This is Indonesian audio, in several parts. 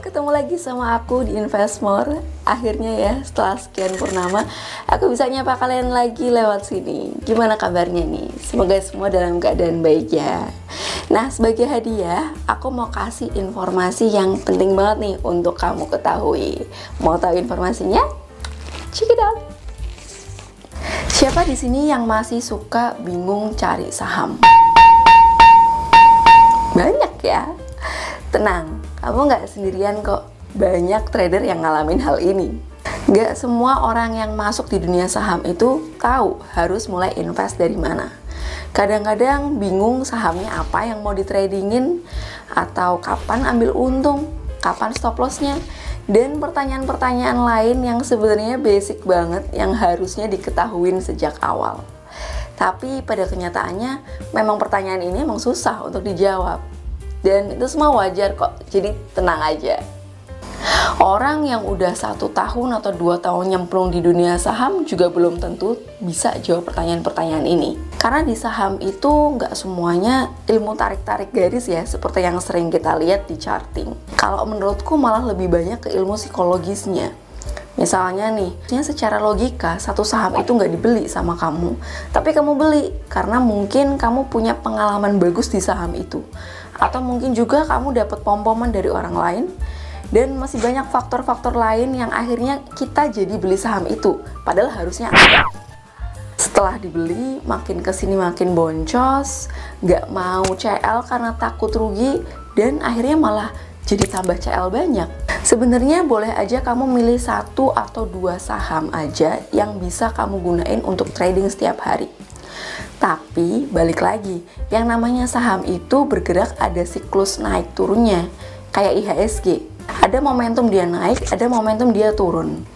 ketemu lagi sama aku di Investmore. Akhirnya ya, setelah sekian purnama, aku bisa nyapa kalian lagi lewat sini. Gimana kabarnya nih? Semoga semua dalam keadaan baik ya. Nah, sebagai hadiah, aku mau kasih informasi yang penting banget nih untuk kamu ketahui. Mau tahu informasinya? Check it out. Siapa di sini yang masih suka bingung cari saham? Banyak ya. Tenang, kamu nggak sendirian kok. Banyak trader yang ngalamin hal ini. Nggak semua orang yang masuk di dunia saham itu tahu harus mulai invest dari mana. Kadang-kadang bingung sahamnya apa yang mau ditradingin, atau kapan ambil untung, kapan stop lossnya, dan pertanyaan-pertanyaan lain yang sebenarnya basic banget yang harusnya diketahuin sejak awal. Tapi pada kenyataannya memang pertanyaan ini emang susah untuk dijawab. Dan itu semua wajar kok, jadi tenang aja. Orang yang udah 1 tahun atau 2 tahun nyemplung di dunia saham juga belum tentu bisa jawab pertanyaan-pertanyaan ini. Karena di saham itu nggak semuanya ilmu tarik-tarik garis ya, seperti yang sering kita lihat di charting. Kalau menurutku malah lebih banyak ke ilmu psikologisnya. Misalnya nih, secara logika satu saham itu nggak dibeli sama kamu, tapi kamu beli karena mungkin kamu punya pengalaman bagus di saham itu, atau mungkin juga kamu dapat pom-poman dari orang lain, dan masih banyak faktor-faktor lain yang akhirnya kita jadi beli saham itu, padahal harusnya ada. Setelah dibeli, makin kesini makin boncos, nggak mau CL karena takut rugi, dan akhirnya malah jadi tambah CL banyak. Sebenarnya boleh aja kamu milih 1 atau 2 saham aja yang bisa kamu gunain untuk trading setiap hari. Tapi balik lagi, yang namanya saham itu bergerak ada siklus naik turunnya, kayak IHSG. Ada momentum dia naik, ada momentum dia turun.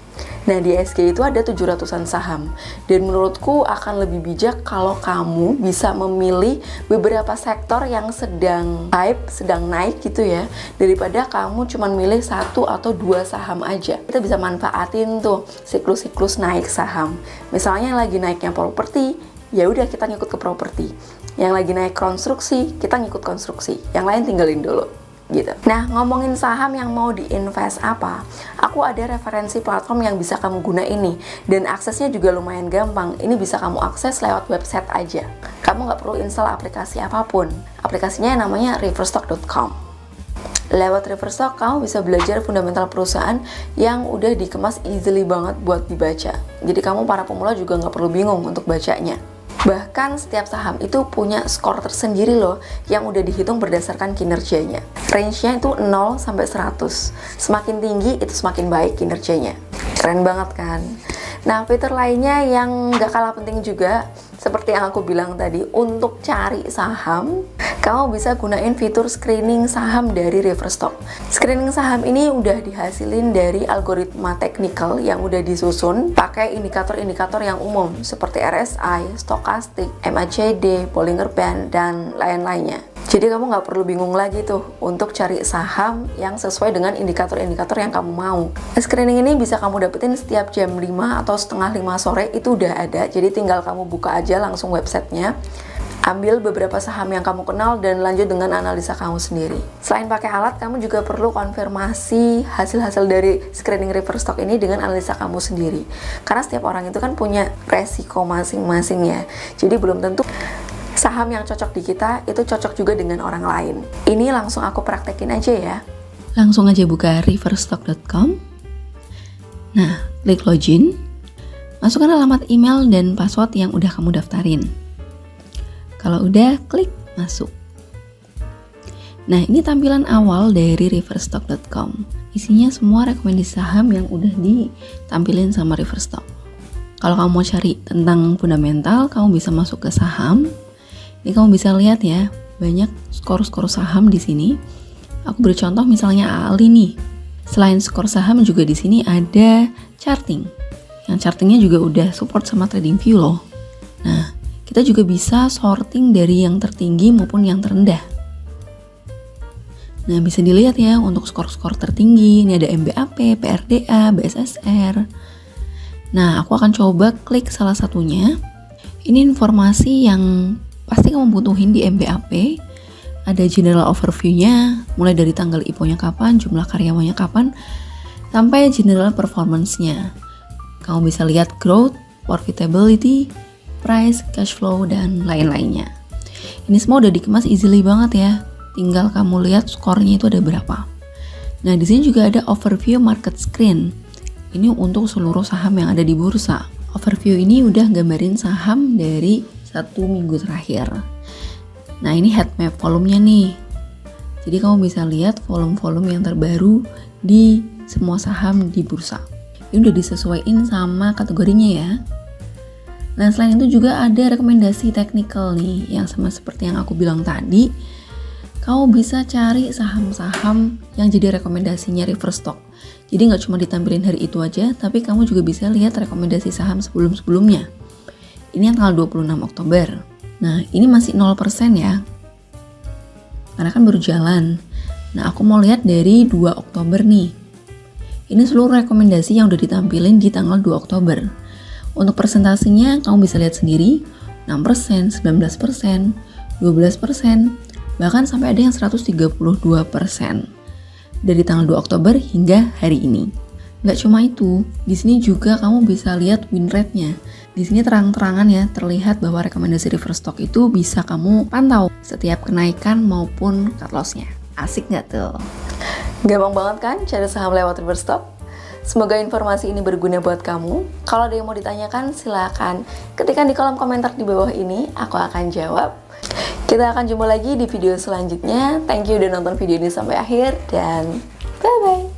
Nah, di IHSG itu ada 700-an saham. Dan menurutku akan lebih bijak kalau kamu bisa memilih beberapa sektor yang sedang hype, sedang naik gitu ya, daripada kamu cuma milih 1 atau 2 saham aja. Kita bisa manfaatin tuh siklus-siklus naik saham. Misalnya lagi naiknya properti, ya udah kita ngikut ke properti. Yang lagi naik konstruksi, kita ngikut konstruksi. Yang lain tinggalin dulu. Gitu. Nah, ngomongin saham yang mau diinvest apa, aku ada referensi platform yang bisa kamu guna ini, dan aksesnya juga lumayan gampang. Ini bisa kamu akses lewat website aja. Kamu nggak perlu install aplikasi apapun. Aplikasinya namanya riverstock.com. Lewat Riverstock, kamu bisa belajar fundamental perusahaan yang udah dikemas easily banget buat dibaca. Jadi kamu para pemula juga nggak perlu bingung untuk bacanya. Bahkan setiap saham itu punya skor tersendiri loh, yang udah dihitung berdasarkan kinerjanya. Range-nya itu 0 sampai 100. Semakin tinggi itu semakin baik kinerjanya. Keren banget kan? Nah, fitur lainnya yang gak kalah penting juga, seperti yang aku bilang tadi, untuk cari saham, kamu bisa gunain fitur screening saham dari Riverstock. Screening saham ini udah dihasilin dari algoritma teknikal yang udah disusun pakai indikator-indikator yang umum seperti RSI, stokastik, MACD, Bollinger Band, dan lain-lainnya. Jadi kamu nggak perlu bingung lagi tuh untuk cari saham yang sesuai dengan indikator-indikator yang kamu mau. Screening ini bisa kamu dapetin setiap jam 5 atau setengah 5 sore, itu udah ada. Jadi tinggal kamu buka aja langsung websitenya, ambil beberapa saham yang kamu kenal, dan lanjut dengan analisa kamu sendiri. Selain pakai alat, kamu juga perlu konfirmasi hasil-hasil dari screening Riverstock ini dengan analisa kamu sendiri. Karena setiap orang itu kan punya resiko masing-masing ya. Jadi belum tentu saham yang cocok di kita itu cocok juga dengan orang lain. Ini langsung aku praktekin aja ya. Langsung aja buka riverstock.com. Nah, klik login. Masukkan alamat email dan password yang udah kamu daftarin. Kalau udah, klik masuk. Nah, ini tampilan awal dari riverstock.com. Isinya semua rekomendasi saham yang udah ditampilin sama Riverstock. Kalau kamu mau cari tentang fundamental, kamu bisa masuk ke saham. Ini kamu bisa lihat ya, banyak skor-skor saham di sini. Aku beri contoh misalnya Ali nih. Selain skor saham juga di sini ada charting. Yang chartingnya juga udah support sama TradingView loh. Nah, kita juga bisa sorting dari yang tertinggi maupun yang terendah. Nah, bisa dilihat ya untuk skor-skor tertinggi. Ini ada MBAP, PRDA, BSSR. Nah, aku akan coba klik salah satunya. Ini informasi yang pasti kamu butuhin di MBAP. ada general overview-nya, mulai dari tanggal IPO-nya kapan, jumlah karyawannya kapan, sampai general performance-nya. Kamu bisa lihat growth, profitability, price, cash flow, dan lain-lainnya. Ini semua udah dikemas easily banget ya. Tinggal kamu lihat skornya itu ada berapa. Nah, di sini juga ada overview market screen. Ini untuk seluruh saham yang ada di bursa. Overview ini udah gambarin saham dari 1 minggu terakhir. Nah, ini heat map volumenya nih. Jadi kamu bisa lihat volume-volume yang terbaru di semua saham di bursa. Ini udah disesuaiin sama kategorinya ya. Nah, selain itu juga ada rekomendasi technical nih, yang sama seperti yang aku bilang tadi. Kamu bisa cari saham-saham yang jadi rekomendasinya reverse stock. Jadi nggak cuma ditampilin hari itu aja, tapi kamu juga bisa lihat rekomendasi saham sebelum-sebelumnya. Ini yang tanggal 26 Oktober. Nah, ini masih 0% ya. Karena kan baru jalan. Nah, aku mau lihat dari 2 Oktober nih. Ini seluruh rekomendasi yang udah ditampilin di tanggal 2 Oktober. Untuk presentasinya kamu bisa lihat sendiri, 6%, 19%, 12%, bahkan sampai ada yang 132% dari tanggal 2 Oktober hingga hari ini. Nggak cuma itu, di sini juga kamu bisa lihat win rate-nya. Di sini terang-terangan ya, terlihat bahwa rekomendasi reverse stock itu bisa kamu pantau setiap kenaikan maupun cut loss-nya. Asik nggak tuh? Gampang banget kan cari saham lewat reverse stock? Semoga informasi ini berguna buat kamu. Kalau ada yang mau ditanyakan, silakan ketikkan di kolom komentar di bawah ini, aku akan jawab. Kita akan jumpa lagi di video selanjutnya. Thank you udah nonton video ini sampai akhir, dan bye-bye.